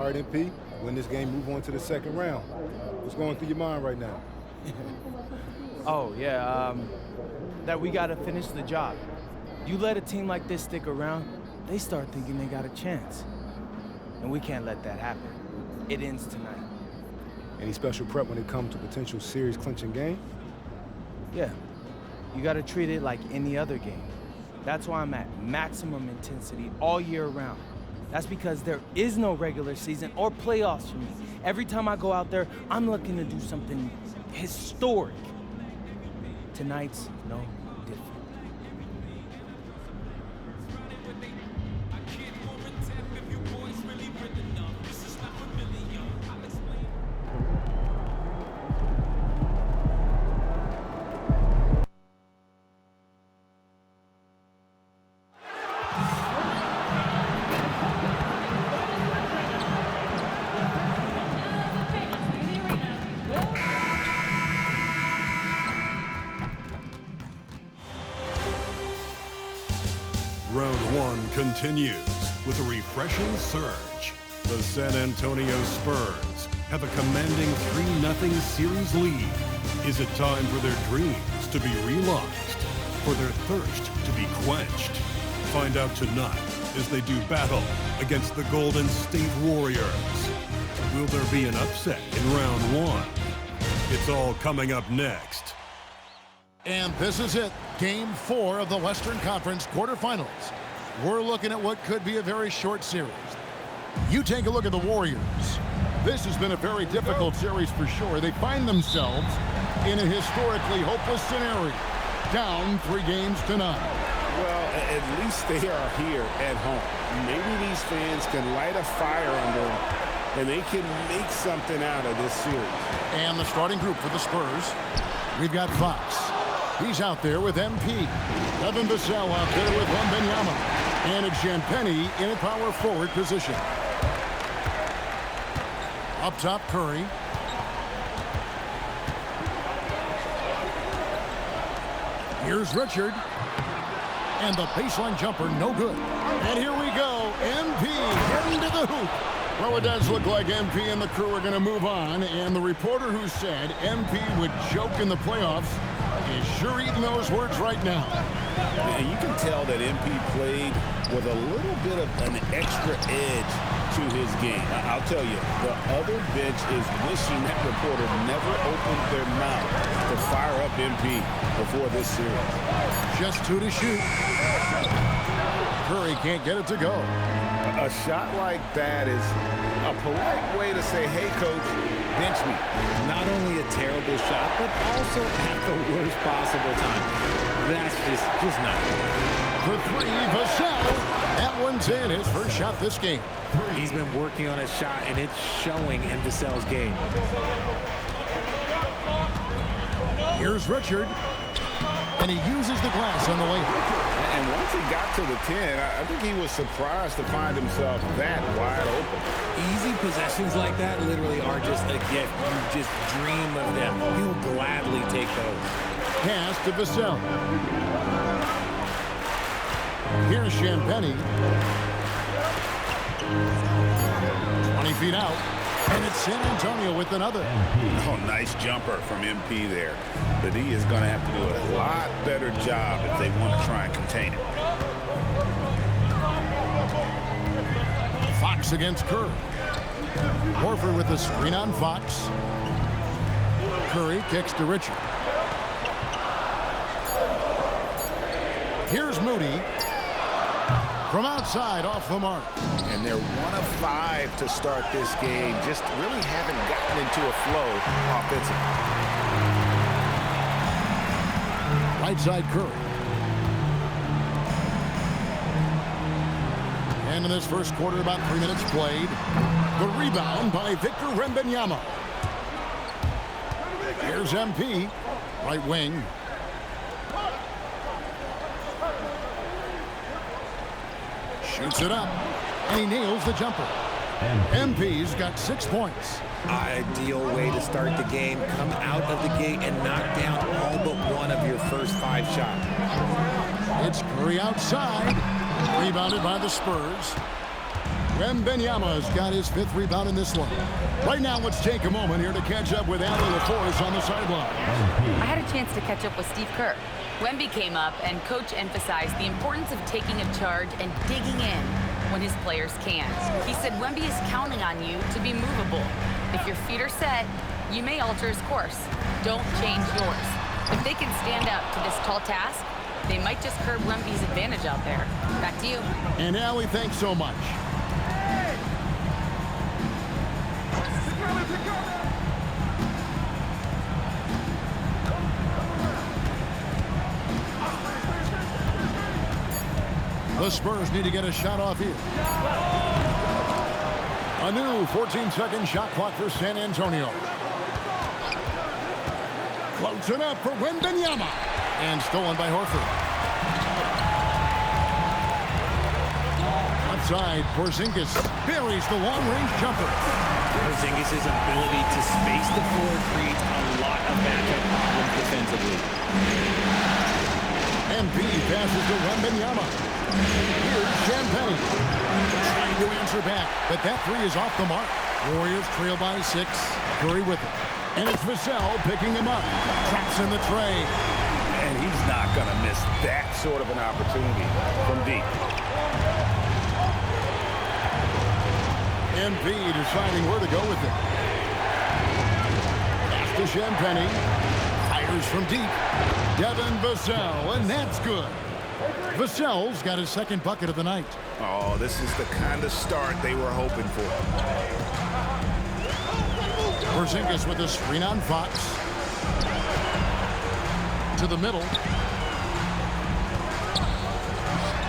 All right, MP, win this game, move on to the second round. What's going through your mind right now? Oh, yeah, that we gotta finish the job. You let a team like this stick around, they start thinking they got a chance. And we can't let that happen. It ends tonight. Any special prep when it comes to potential series clinching game? Yeah, you gotta treat it like any other game. That's why I'm at maximum intensity all year round. That's because there is no regular season or playoffs for me. Every time I go out there, I'm looking to do something historic. Tonight's no different. Round one continues with a refreshing surge. The San Antonio Spurs have a commanding 3-0 series lead. Is it time for their dreams to be realized? For their thirst to be quenched? Find out tonight as they do battle against the Golden State Warriors. Will there be an upset in round one? It's all coming up next. And this is it, Game 4 of the Western Conference quarterfinals. We're looking at what could be a very short series. You take a look at the Warriors. This has been a very difficult series for sure. They find themselves in a historically hopeless scenario, down 3 games to none. Well, at least they are here at home. Maybe these fans can light a fire under them, and they can make something out of this series. And the starting group for the Spurs, we've got Fox. He's out there with MP. Devin Vassell out there with Wembanyama. And Champagnie in a power forward position. Up top, Curry. Here's Richard. And the baseline jumper, no good. And here we go. MP into the hoop. Well, it does look like MP and the crew are going to move on. And the reporter who said MP would choke in the playoffs is sure eating those words right now. And you can tell that MP played with a little bit of an extra edge to his game. I'll tell you, the other bench is wishing that reporter never opened their mouth to fire up MP before this series. Just 2 to shoot. Curry can't get it to go. A shot like that is a polite way to say, hey, coach, bench me. Not only a terrible shot, but also at the worst possible time. That's just not good. For 3, Vassell. That one's in, his first shot this game. He's been working on his shot, and it's showing in Vassell's game. Here's Richard. And he uses the glass on the way. And once he got to the 10, I think he was surprised to find himself that wide open. Easy possessions like that literally are just a gift. You just dream of them. He'll gladly take those. Pass to Vassell. Here's Champagnie. 20 feet out. And it's San Antonio with another. Oh, nice jumper from MP there. The D is going to have to do a lot better job if they want to try and contain it. Fox against Curry. Horford with the screen on Fox. Curry kicks to Richard. Here's Moody. From outside, off the mark. And they're 1 of 5 to start this game. Just really haven't gotten into a flow offensively. Right side, Curry. And in this first quarter, about 3 minutes played. The rebound by Victor Wembanyama. Here's MP, right wing. Shoots it up, and he nails the jumper. MP's got 6 points. Ideal way to start the game. Come out of the gate and knock down all but one of your first 5 shots. It's Curry outside. Rebounded by the Spurs. Wembanyama's got his 5th rebound in this one. Right now, let's take a moment here to catch up with Allie LaForce on the sideline. I had a chance to catch up with Steve Kerr. Wemby came up, and Coach emphasized the importance of taking a charge and digging in when his players can. He said Wemby is counting on you to be movable. If your feet are set, you may alter his course. Don't change yours. If they can stand up to this tall task, they might just curb Wemby's advantage out there. Back to you. And Allie, thanks so much. The Spurs need to get a shot off here. A new 14-second shot clock for San Antonio. Floats it up for Wembanyama. And stolen by Horford. Outside, Porzingis buries the long-range jumper. Porzingis' ability to space the floor creates a lot of matchup problems defensively. MP passes to Wembanyama. Here's Champagne. Trying to answer back, but that 3 is off the mark. Warriors trail by 6. Curry with it. And it's Vassell picking him up. Traps in the tray. And he's not going to miss that sort of an opportunity from deep. MP deciding where to go with it. Pass to Champagne. Fires from deep. Devin Vassell, and that's good. Vassell's got his 2nd bucket of the night. Oh, this is the kind of start they were hoping for. Porzingis with a screen on Fox. To the middle.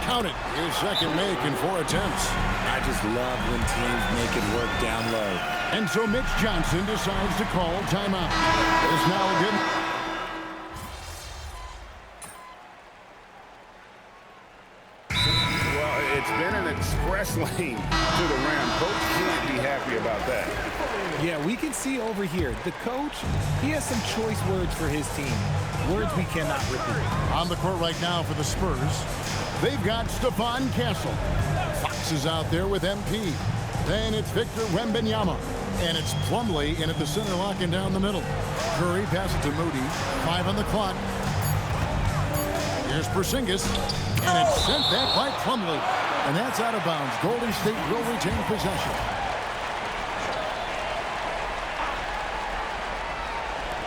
Count it. His 2nd make in 4 attempts. I just love when teams make it work down low. And so Mitch Johnson decides to call timeout. It's now a good... It's been an express lane to the rim. Coach can't be happy about that. Yeah, we can see over here, the coach, he has some choice words for his team. Words we cannot repeat. On the court right now for the Spurs, they've got Stephon Castle. Fox is out there with MP. Then it's Victor Wembanyama. And it's Plumlee in at the center, locking down the middle. Curry passes to Moody. 5 on the clock. Here's Porzingis. And it's sent back by Plumlee. And that's out of bounds. Golden State will retain possession.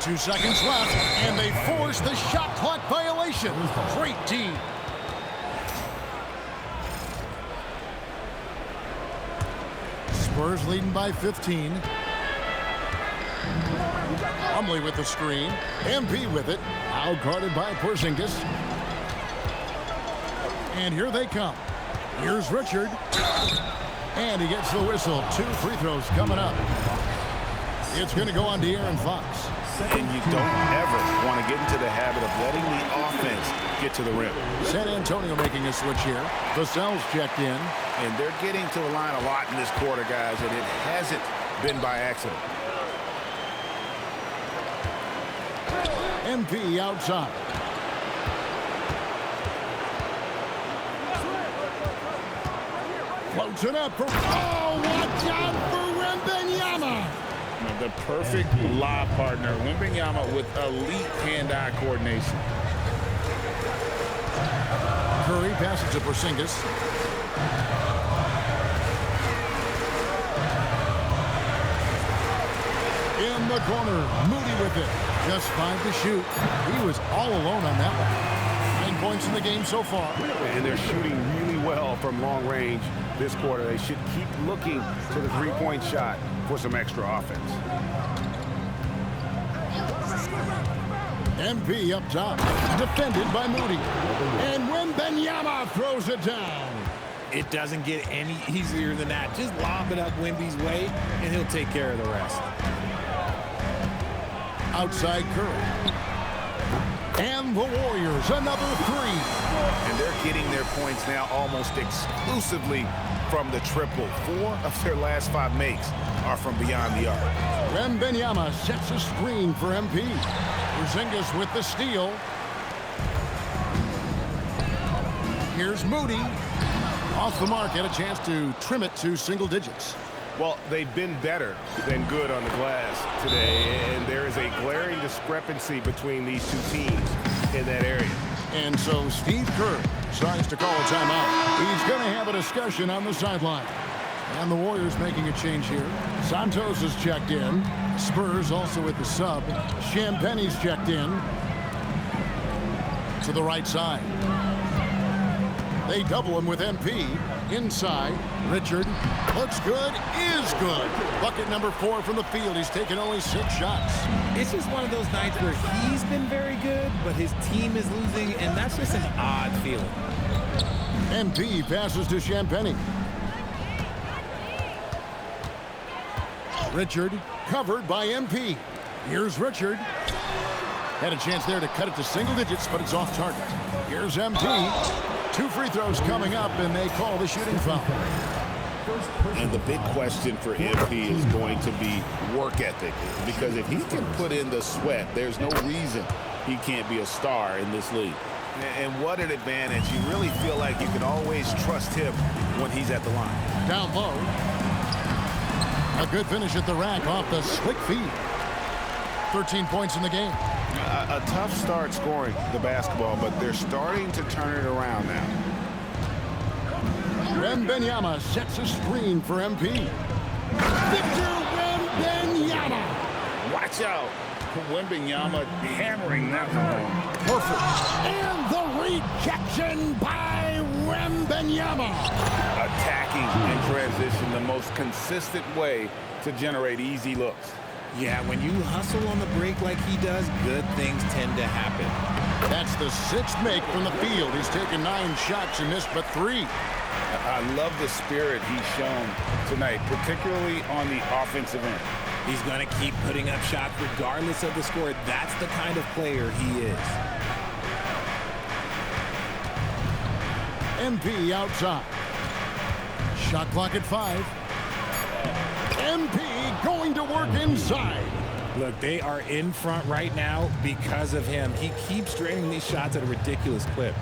2 seconds left, and they force the shot clock violation. Great D. Spurs leading by 15. Plumlee with the screen. MP with it. Out guarded by Porzingis. And here they come. Here's Richard. And he gets the whistle. 2 free throws coming up. It's going to go on to Aaron Fox. And you don't ever want to get into the habit of letting the offense get to the rim. San Antonio making a switch here. Vassell's checked in. And they're getting to the line a lot in this quarter, guys, and it hasn't been by accident. MP outside. Floats it up for... Oh, watch out for Wembanyama! The perfect lob partner. Wembanyama with elite hand-eye coordination. Curry passes to Porzingis. In the corner, Moody with it. Just 5 to shoot. He was all alone on that one. 9 points in the game so far. And they're shooting really well from long range this quarter. They should keep looking to the 3-point shot for some extra offense. MP up top, defended by Moody. And Wembanyama throws it down. It doesn't get any easier than that. Just lob it up Wemby's way, and he'll take care of the rest. Outside Curry. And the Warriors, another 3. And they're getting their points now almost exclusively from the triple. 4 of their last 5 makes are from beyond the arc. Wembanyama sets a screen for MP. Porzingis with the steal. Here's Moody. Off the mark, had a chance to trim it to single digits. Well, they've been better than good on the glass today, and there is a glaring discrepancy between these two teams in that area. And so Steve Kerr decides to call a timeout. He's going to have a discussion on the sideline. And the Warriors making a change here. Santos is checked in. Spurs also with the sub. Champagne's checked in. To the right side. They double him with MP. Inside. Richard. Looks good. Is good. Bucket number 4 from the field. He's taken only 6 shots. It's just one of those nights where he's been very good, but his team is losing, and that's just an odd feeling. MP passes to Champagne. Richard covered by MP. Here's Richard. Had a chance there to cut it to single digits, but it's off target. Here's MP. 2 free throws coming up, and they call the shooting foul. And the big question for MP is going to be work ethic. Because if he can put in the sweat, there's no reason he can't be a star in this league. And what an advantage. You really feel like you can always trust him when he's at the line. Down low. A good finish at the rack off the slick feed. 13 points in the game. A tough start scoring the basketball, but they're starting to turn it around now. Wembanyama sets a screen for MP. Victor Wembanyama. Watch out. Wembanyama hammering that one. Perfect. And the rejection by Wembanyama. Attacking in transition, the most consistent way to generate easy looks. Yeah, when you hustle on the break like he does, good things tend to happen. That's the 6th make from the field. He's taken 9 shots and missed but 3. I love the spirit he's shown tonight, particularly on the offensive end. He's going to keep putting up shots regardless of the score. That's the kind of player he is. MP outside. Shot clock at 5. MP going to work inside. Look, they are in front right now because of him. He keeps draining these shots at a ridiculous clip.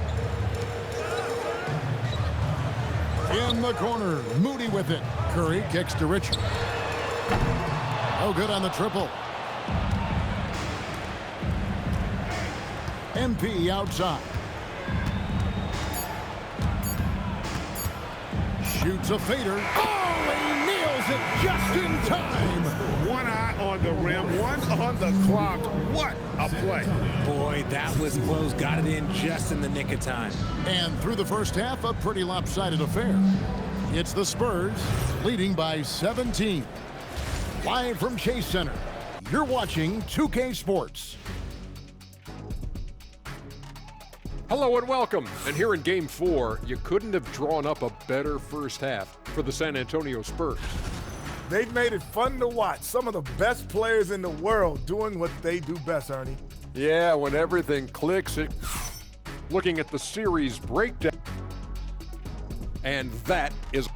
In the corner, Moody with it. Curry kicks to Richard. No good on the triple. MP outside. Shoots a fader. Oh, he nails it just in time. One eye on the rim, one on the clock. What a play. Boy, that was close. Got it in just in the nick of time. And through the first half, a pretty lopsided affair. It's the Spurs leading by 17. Live from Chase Center, you're watching 2K Sports. Hello and welcome. And here in Game 4, you couldn't have drawn up a better first half for the San Antonio Spurs. They've made it fun to watch. Some of the best players in the world doing what they do best, Ernie. Yeah, when everything clicks, looking at the series breakdown. And that is...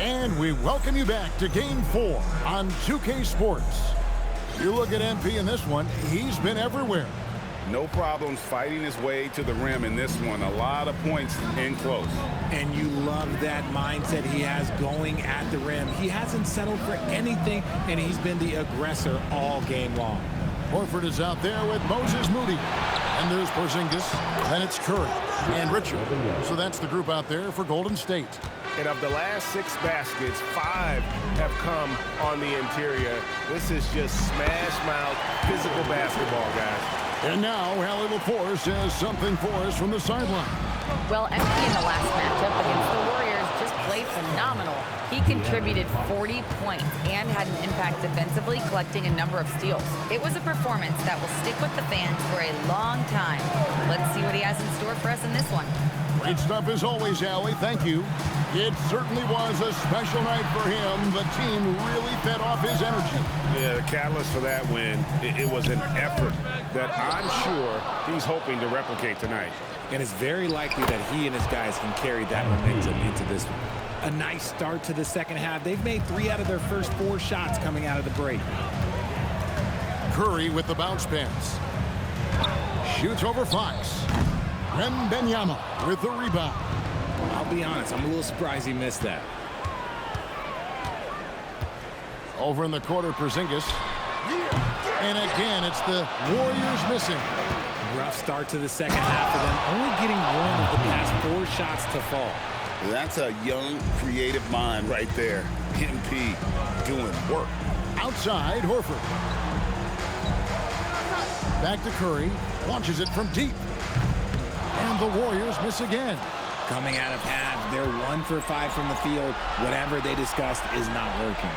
And we welcome you back to Game 4 on 2K Sports. You look at MP in this one, he's been everywhere. No problems fighting his way to the rim in this one. A lot of points in close. And you love that mindset he has going at the rim. He hasn't settled for anything, and he's been the aggressor all game long. Horford is out there with Moses Moody. And there's Porzingis. Then it's Curry and Richard. So that's the group out there for Golden State. And of the last 6 baskets, 5 have come on the interior. This is just smash mouth physical basketball, guys. And now, Allie LaForce has something for us from the sideline. Well, MP in the last matchup against the Warriors just played phenomenal. He contributed 40 points and had an impact defensively, collecting a number of steals. It was a performance that will stick with the fans for a long time. Let's see what he has in store for us in this one. Great stuff as always, Allie. Thank you. It certainly was a special night for him. The team really fed off his energy. Yeah, the catalyst for that win, it was an effort that I'm sure he's hoping to replicate tonight. And it's very likely that he and his guys can carry that momentum into this one. a nice start to the second half. They've made 3 out of their first 4 shots coming out of the break. Curry with the bounce pass. Shoots over Fox. Wembanyama with the rebound. I'll be honest, I'm a little surprised he missed that. Over in the quarter, Porzingis. And again, it's the Warriors missing. Rough start to the second half for them, only getting 1 of the past 4 shots to fall. That's a young, creative mind right there. MP doing work. Outside, Horford. Back to Curry. Launches it from deep. And the Warriors miss again. Coming out of half, they're 1 for 5 from the field. Whatever they discussed is not working.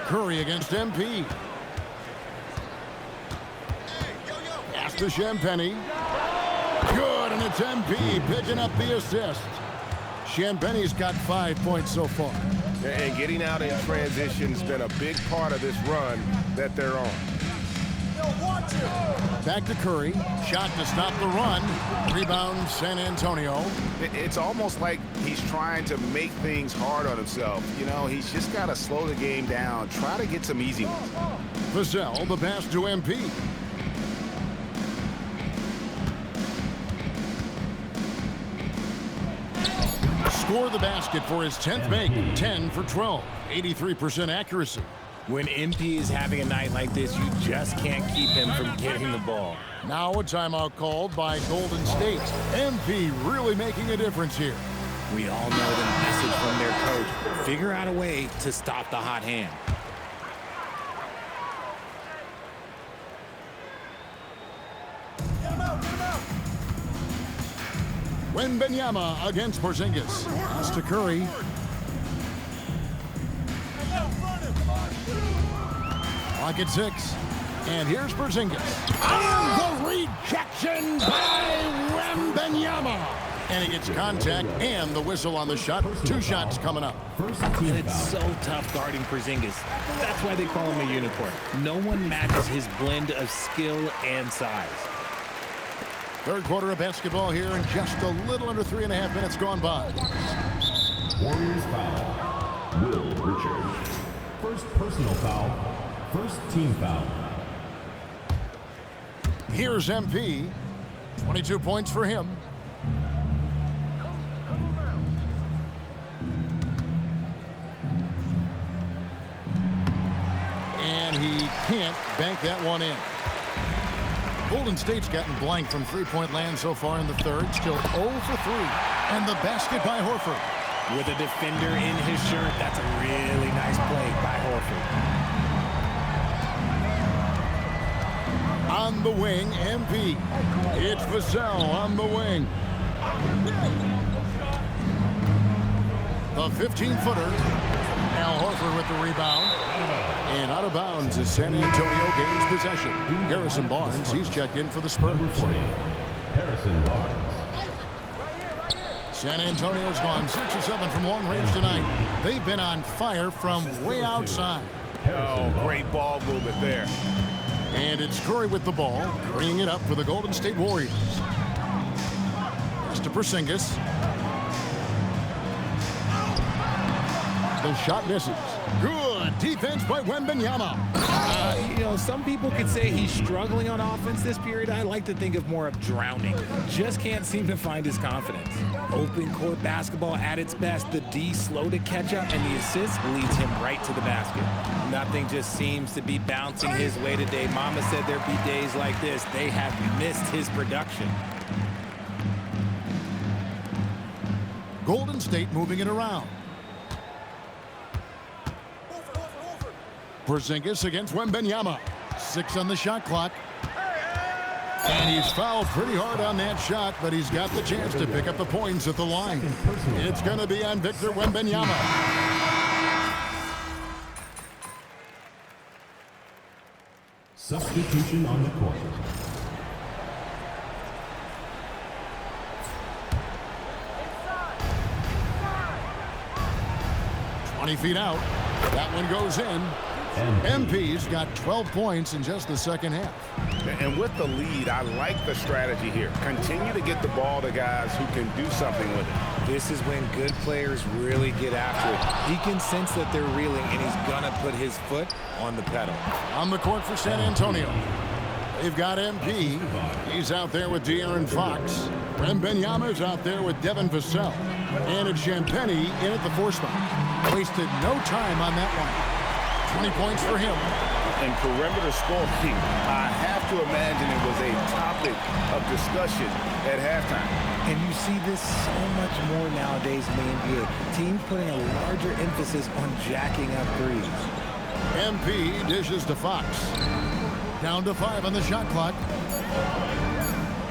Curry against MP. Pass to Champagnie. Good, and it's MP picking up the assist. Champagnie's got 5 points so far. And getting out in transition has been a big part of this run that they're on. Back to Curry. Shot to stop the run. Rebound, San Antonio. It's almost like he's trying to make things hard on himself. You know, he's just got to slow the game down. Try to get some easy ones. Vassell, the pass to MP. Score the basket for his 10th make. 10 for 12. 83% accuracy. When MP is having a night like this, you just can't keep him from getting the ball. Now a timeout called by Golden State. MP really making a difference here. We all know the message from their coach. Figure out a way to stop the hot hand. Wembanyama against Porzingis. Pass to Curry. Clock at 6. And here's Porzingis. And the rejection by Wembanyama. And he gets contact and the whistle on the shot. 2 shots coming up. And it's so tough guarding Porzingis. That's why they call him a unicorn. No one matches his blend of skill and size. Third quarter of basketball here, and just a little under 3.5 minutes gone by. Warriors foul. Will Richard. First personal foul. First team foul. Here's MP. 22 points for him. And he can't bank that one in. Golden State's gotten blank from three-point land so far in the third. Still 0 for 3. And the basket by Horford. With a defender in his shirt, that's a really nice play by Horford. On the wing, MP. It's Vassell on the wing. The 15-footer. Al Horford with the rebound. And out of bounds is San Antonio gains possession. Harrison Barnes, he's checked in for the Spurs. Harrison Barnes. San Antonio's gone 6 or 7 from long range tonight. They've been on fire from way outside. Oh, great ball movement there. And it's Curry with the ball, bringing it up for the Golden State Warriors. Pass to Porzingis. The shot misses. Good defense by Wembanyama. You know, some people could say he's struggling on offense this period. I like to think of more of drowning. Just can't seem to find his confidence. Open court basketball at its best. The D slow to catch up, and the assist leads him right to the basket. Nothing just seems to be bouncing his way today. Mama said there'd be days like this. They have missed his production. Golden State moving it around. Porzingis against Wembanyama. 6 on the shot clock. And he's fouled pretty hard on that shot, but he's got the chance to pick up the points at the line. It's going to be on Victor Wembanyama. Substitution on the court. 20 feet out. That one goes in. MP's got 12 points in just the second half. And with the lead, I like the strategy here. Continue to get the ball to guys who can do something with it. This is when good players really get after it. He can sense that they're reeling, and he's going to put his foot on the pedal. On the court for San Antonio, they've got MP. He's out there with De'Aaron Fox. Wembanyama's out there with Devin Vassell. And it's Champagnie in at the 4 spot. Wasted no time on that one. 20 points for him. And perimeter scoring, I have to imagine it was a topic of discussion at halftime. And you see this so much more nowadays in the NBA. Teams putting a larger emphasis on jacking up threes. MP dishes to Fox. Down to 5 on the shot clock.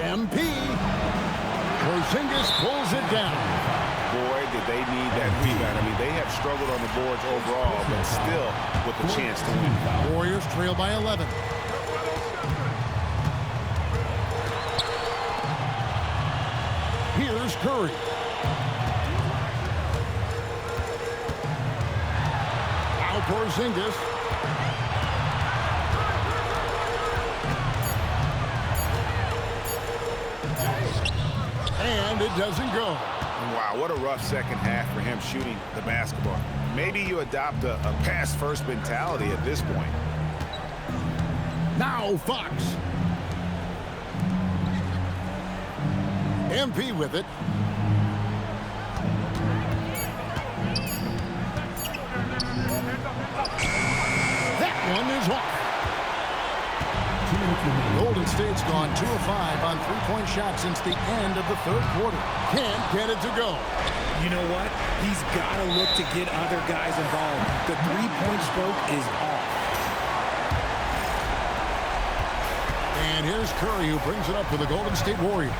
MP. Porzingis pulls it down. Boy, did they need that rebound. I mean, they have struggled on the boards overall, but still with the chance to win. Warriors trail by 11. Here's Curry. Now Porzingis. And it doesn't go. Wow, what a rough second half for him shooting the basketball. Maybe you adopt a pass-first mentality at this point. Now Fox. MP with it. That one is off. Golden State's gone 2 of 5 on three-point shots since the end of the third quarter. Can't get it to go. You know what? He's got to look to get other guys involved. The three-point stroke is off. And here's Curry, who brings it up for the Golden State Warriors.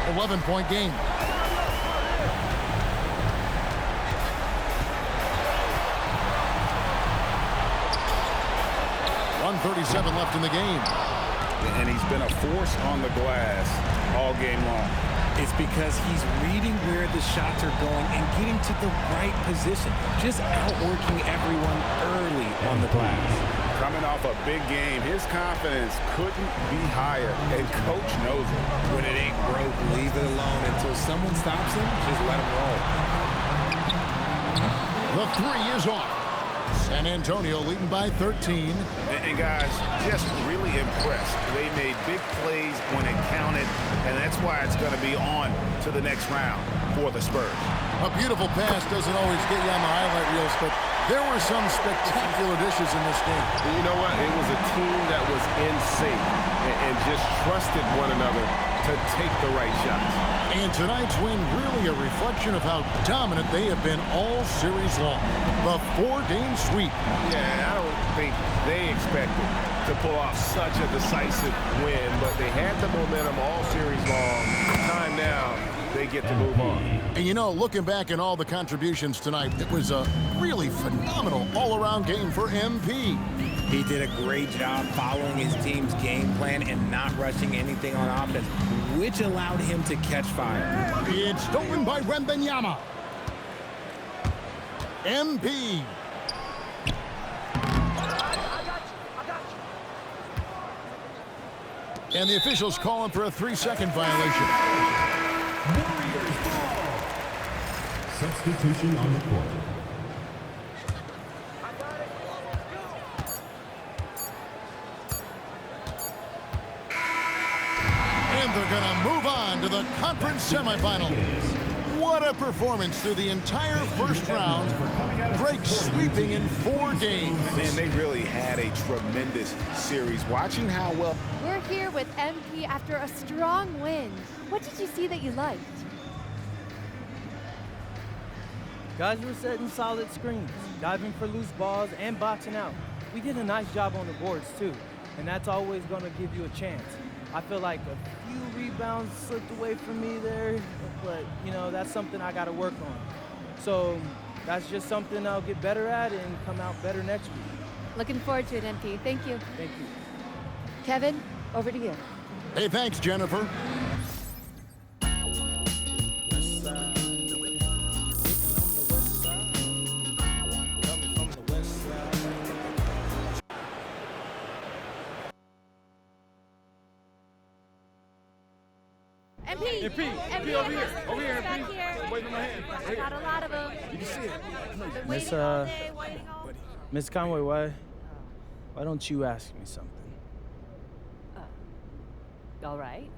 11-point game. .137 left in the game. And he's been a force on the glass all game long. It's because he's reading where the shots are going and getting to the right position. Just outworking everyone early on the glass. Coming off a big game, his confidence couldn't be higher, and Coach knows it. When it ain't broke, leave it alone until someone stops him. Just let him roll. The three is off. San Antonio leading by 13. And guys, just really impressed. They made big plays when it counted, and that's why it's going to be on to the next round for the Spurs. A beautiful pass doesn't always get you on the highlight reels, but there were some spectacular dishes in this game. You know what? It was a team that was in sync and just trusted one another to take the right shots. And tonight's win really a reflection of how dominant they have been all series long. The 4-game sweep. Yeah, I don't think they expected to pull off such a decisive win, but they had the momentum all series long. Time now, they get to move on. And you know, looking back at all the contributions tonight, it was a really phenomenal all-around game for MP. He did a great job following his team's game plan and not rushing anything on offense, which allowed him to catch fire. It's stolen by Wembanyama. MP. And the officials calling for a 3-second violation. Warriors ball. Substitution on the court. And they're going to move on to the conference semifinals. What a performance through the entire first round. Drake sweeping in 4 games. Man, they really had a tremendous series. Watching how well... We're here with MP after a strong win. What did you see that you liked? Guys were setting solid screens, diving for loose balls, and boxing out. We did a nice job on the boards, too, and that's always going to give you a chance. I feel like a few rebounds slipped away from me there, but, you know, that's something I got to work on. So that's just something I'll get better at and come out better next week. Looking forward to it, MP. Thank you. Thank you. Kevin, over to you. Hey, thanks, Jennifer. MP. MP over here. Over here, Back MP. here. Wait for my hand. I got a lot of them. You can see it. Been Miss, waiting all day, waiting all Miss Conway, why don't you ask me something? All right.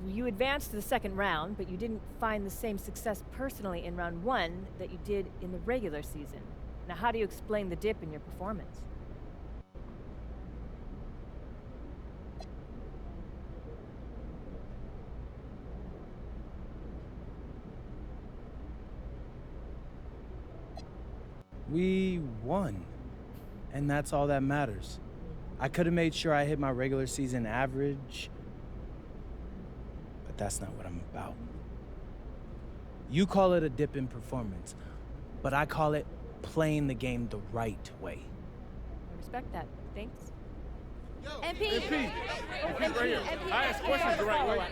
You advanced to the second round, but you didn't find the same success personally in round 1 that you did in the regular season. Now, how do you explain the dip in your performance? We won. And that's all that matters. I could have made sure I hit my regular season average, but that's not what I'm about. You call it a dip in performance, but I call it playing the game the right way. I respect that. Thanks. MP. MP right here. I ask questions the right way.